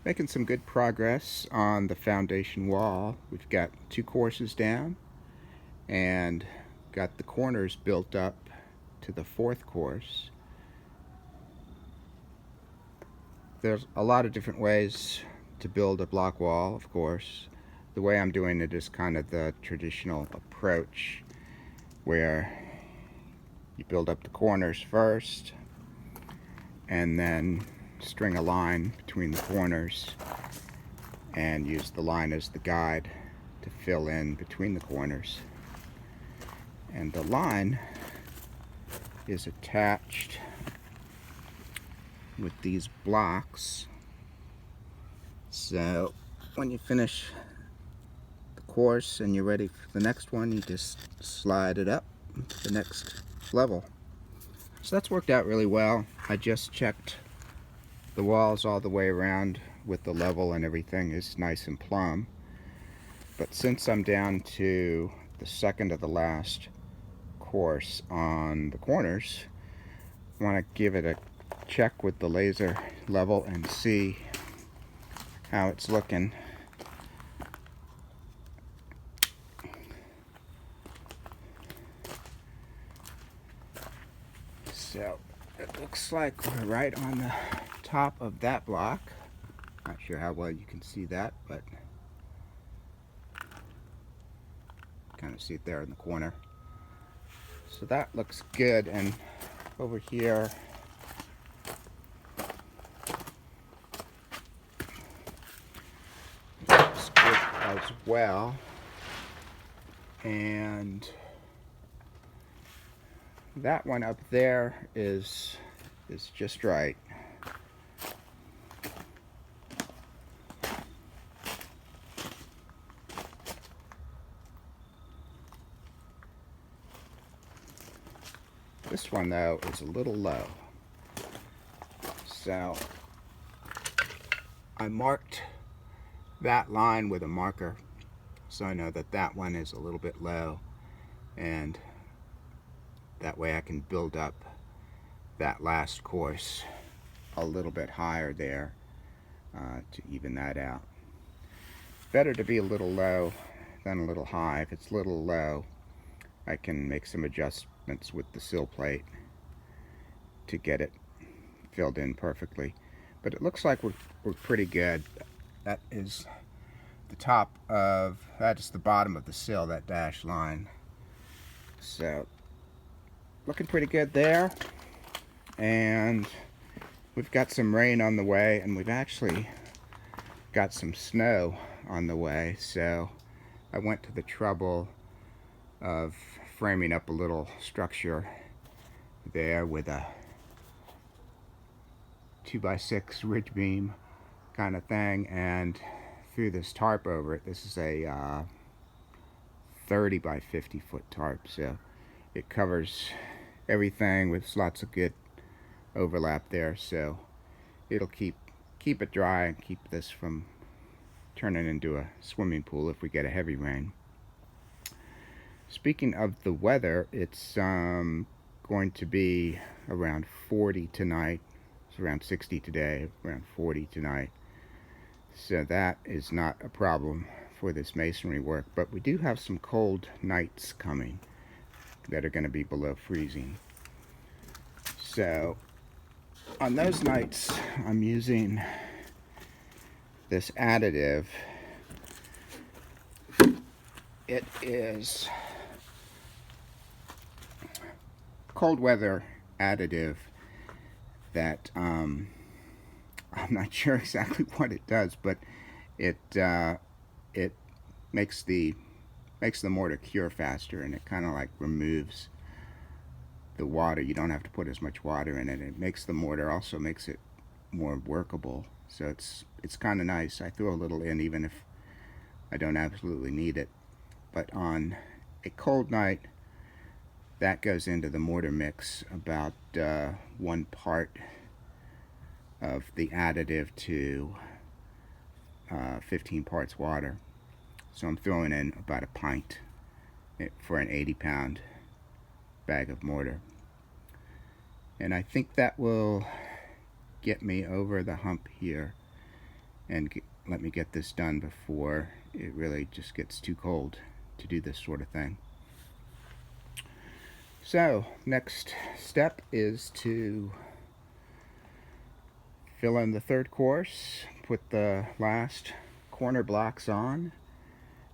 Making some good progress on the foundation wall. We've got 2 courses down and got the corners built up to the 4th course. There's a lot of different ways to build a block wall, of course. The way I'm doing it is kind of the traditional approach, where you build up the corners first and then string a line between the corners and use the line as the guide to fill in between the corners. And the line is attached with these blocks, so when you finish the course and you're ready for the next one, you just slide it up to the next level. So that's worked out really well. I just checked the walls all the way around with the level and everything is nice and plumb. But since I'm down to the second to the last course on the corners, I want to give it a check with the laser level and see how it's looking. So it looks like we're right on the top of that block. Not sure how well you can see that, but kind of see it there in the corner. So that looks good. And over here, looks good as well. And that one up there is just right. This one, though, is a little low. So I marked that line with a marker, so I know that that one is a little bit low, and that way I can build up that last course a little bit higher there to even that out. Better to be a little low than a little high. If it's a little low, I can make some adjustments with the sill plate to get it filled in perfectly. But it looks like we're pretty good. That is the top of, that is the bottom of the sill, that dashed line. So looking pretty good there. And we've got some rain on the way, and we've actually got some snow on the way. So I went to the trouble of framing up a little structure there with a 2x6 ridge beam kind of thing, and threw this tarp over it. This is a 30 by 50 foot tarp, so it covers everything with lots of good overlap there, so it'll keep it dry and keep this from turning into a swimming pool if we get a heavy rain. Speaking of the weather, it's going to be around 40 tonight. It's around 60 today, around 40 tonight. So that is not a problem for this masonry work, but we do have some cold nights coming that are going to be below freezing. So on those nights, I'm using this additive. It is cold weather additive that I'm not sure exactly what it does, but it makes the mortar cure faster, and it kind of like removes the water. You don't have to put as much water in it. It makes the mortar, also makes it more workable. So it's kind of nice. I throw a little in even if I don't absolutely need it. But on a cold night, that goes into the mortar mix about 1 part of the additive to 15 parts water. So I'm throwing in about a pint for an 80-pound bag of mortar. And I think that will get me over the hump here and let me get this done before it really just gets too cold to do this sort of thing. So next step is to fill in the third course, put the last corner blocks on,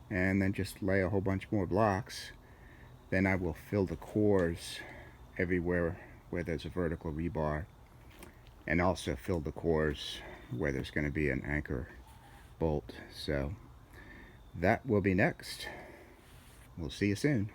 and then just lay a whole bunch more blocks. Then I will fill the cores everywhere where there's a vertical rebar, and also fill the cores where there's going to be an anchor bolt. So that will be next. We'll see you soon.